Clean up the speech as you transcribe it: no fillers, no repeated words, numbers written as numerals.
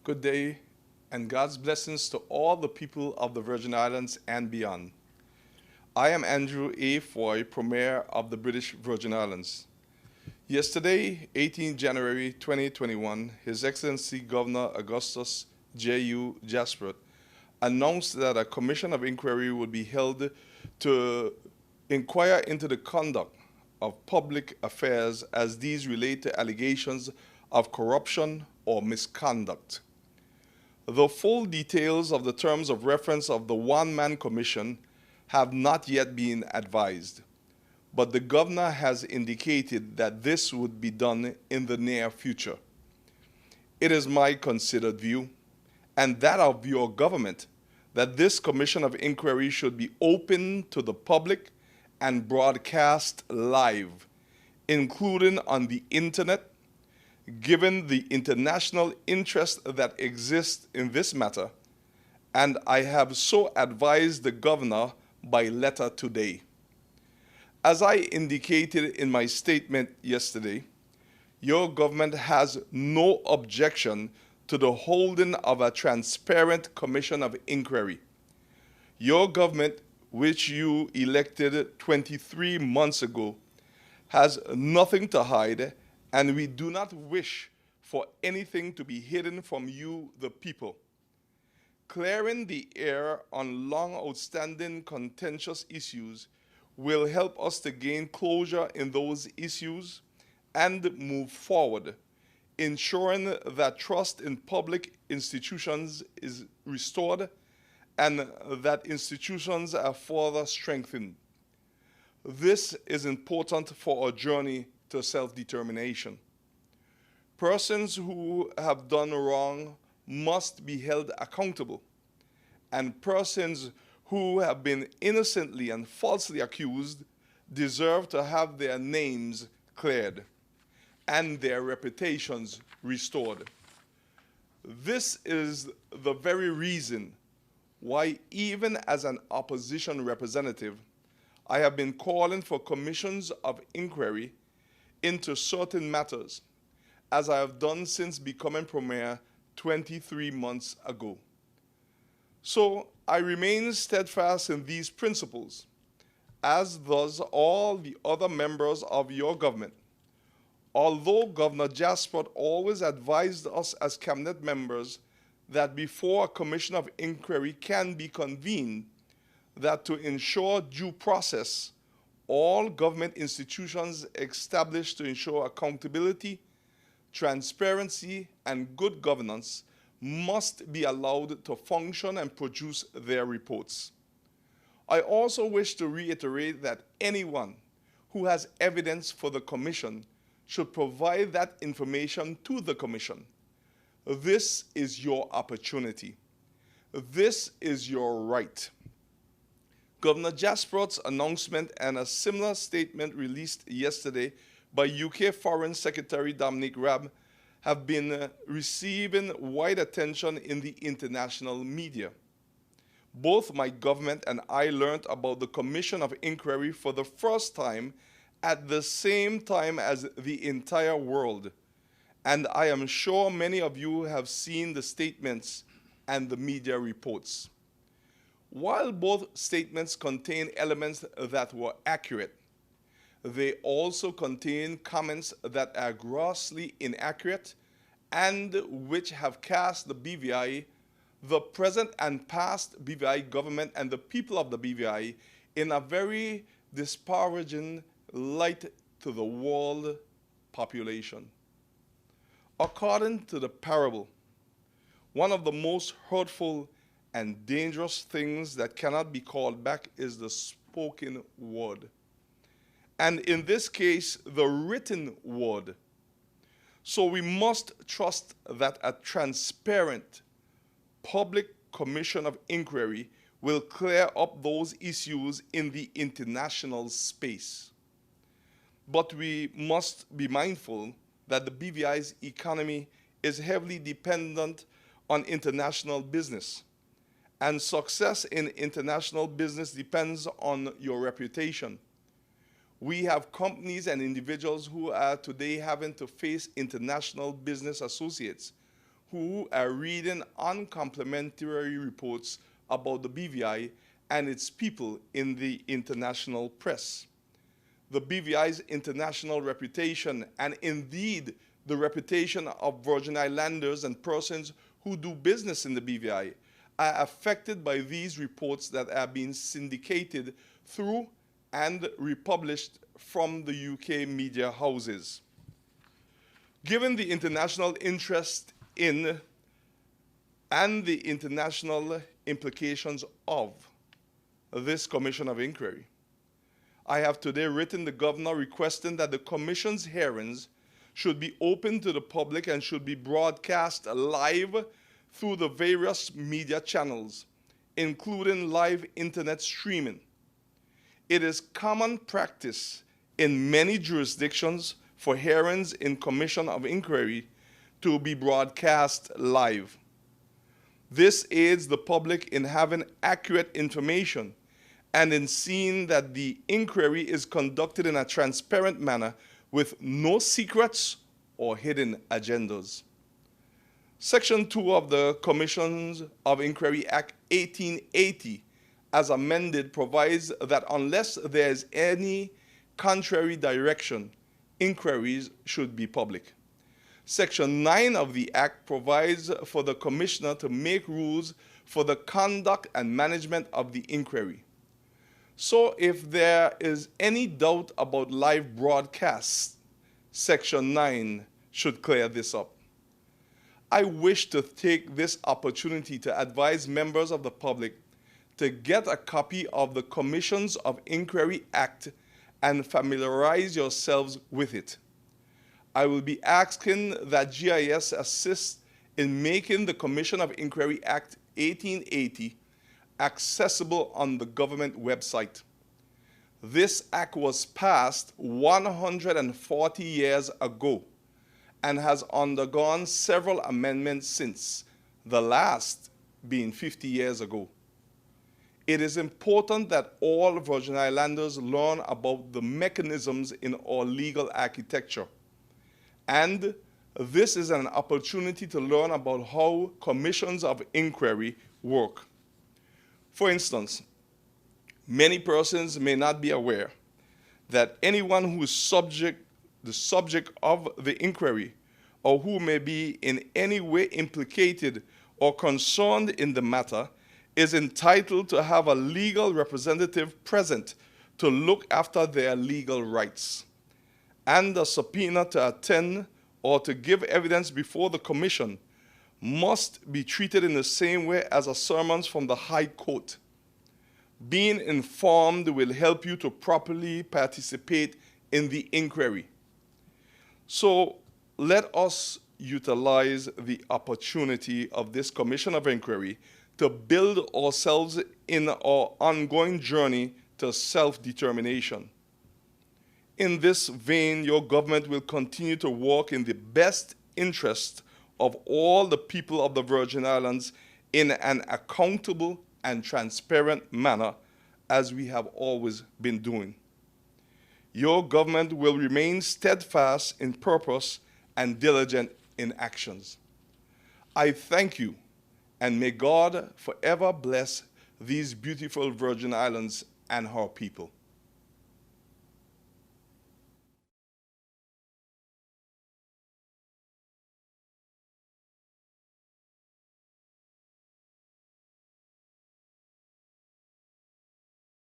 Good day, and God's blessings to all the people of the Virgin Islands and beyond. I am Andrew A. Fahie, Premier of the British Virgin Islands. Yesterday, 18 January 2021, His Excellency Governor Augustus J.U. Jasper announced that a commission of inquiry would be held to inquire into the conduct of public affairs as these relate to allegations of corruption or misconduct. The full details of the terms of reference of the one-man commission have not yet been advised, but the governor has indicated that this would be done in the near future. It is my considered view, and that of your government, that this commission of inquiry should be open to the public and broadcast live, including on the internet, given the international interest that exists in this matter, and I have so advised the governor by letter today. As I indicated in my statement yesterday, your government has no objection to the holding of a transparent commission of inquiry. Your government, which you elected 23 months ago, has nothing to hide, and we do not wish for anything to be hidden from you, the people. Clearing the air on long outstanding contentious issues will help us to gain closure in those issues and move forward, ensuring that trust in public institutions is restored and that institutions are further strengthened. This is important for our journey to self-determination. Persons who have done wrong must be held accountable, and persons who have been innocently and falsely accused deserve to have their names cleared and their reputations restored. This is the very reason why, even as an opposition representative, I have been calling for commissions of inquiry into certain matters, as I have done since becoming Premier 23 months ago. So I remain steadfast in these principles, as does all the other members of your government. Although Governor Jasper always advised us as cabinet members that before a commission of inquiry can be convened, that to ensure due process, all government institutions established to ensure accountability, transparency, and good governance must be allowed to function and produce their reports. I also wish to reiterate that anyone who has evidence for the Commission should provide that information to the Commission. This is your opportunity. This is your right. Governor Jasper's announcement and a similar statement released yesterday by UK Foreign Secretary Dominic Raab have been receiving wide attention in the international media. Both my government and I learned about the Commission of Inquiry for the first time at the same time as the entire world, and I am sure many of you have seen the statements and the media reports. While both statements contain elements that were accurate, they also contain comments that are grossly inaccurate and which have cast the BVI, the present and past BVI government, and the people of the BVI in a very disparaging light to the world population. According to the parable, one of the most hurtful and dangerous things that cannot be called back is the spoken word. And in this case, the written word. So we must trust that a transparent public commission of inquiry will clear up those issues in the international space. But we must be mindful that the BVI's economy is heavily dependent on international business. And success in international business depends on your reputation. We have companies and individuals who are today having to face international business associates who are reading uncomplimentary reports about the BVI and its people in the international press. The BVI's international reputation, and indeed the reputation of Virgin Islanders and persons who do business in the BVI, are affected by these reports that are being syndicated through and republished from the UK media houses. Given the international interest in and the international implications of this Commission of Inquiry, I have today written the Governor requesting that the Commission's hearings should be open to the public and should be broadcast live through the various media channels, including live internet streaming. It is common practice in many jurisdictions for hearings in Commission of Inquiry to be broadcast live. This aids the public in having accurate information and in seeing that the inquiry is conducted in a transparent manner with no secrets or hidden agendas. Section 2 of the Commissions of Inquiry Act 1880, as amended, provides that unless there is any contrary direction, inquiries should be public. Section 9 of the Act provides for the Commissioner to make rules for the conduct and management of the inquiry. So if there is any doubt about live broadcasts, Section 9 should clear this up. I wish to take this opportunity to advise members of the public to get a copy of the Commissions of Inquiry Act and familiarize yourselves with it. I will be asking that GIS assist in making the Commission of Inquiry Act 1880 accessible on the government website. This act was passed 140 years ago and has undergone several amendments since, the last being 50 years ago. It is important that all Virgin Islanders learn about the mechanisms in our legal architecture. And this is an opportunity to learn about how commissions of inquiry work. For instance, many persons may not be aware that anyone who is the subject of the inquiry or who may be in any way implicated or concerned in the matter is entitled to have a legal representative present to look after their legal rights, and a subpoena to attend or to give evidence before the Commission must be treated in the same way as a summons from the High Court. Being informed will help you to properly participate in the inquiry. So let us utilize the opportunity of this Commission of Inquiry to build ourselves in our ongoing journey to self-determination. In this vein, your government will continue to work in the best interest of all the people of the Virgin Islands in an accountable and transparent manner, as we have always been doing. Your government will remain steadfast in purpose and diligent in actions. I thank you, and may God forever bless these beautiful Virgin Islands and her people.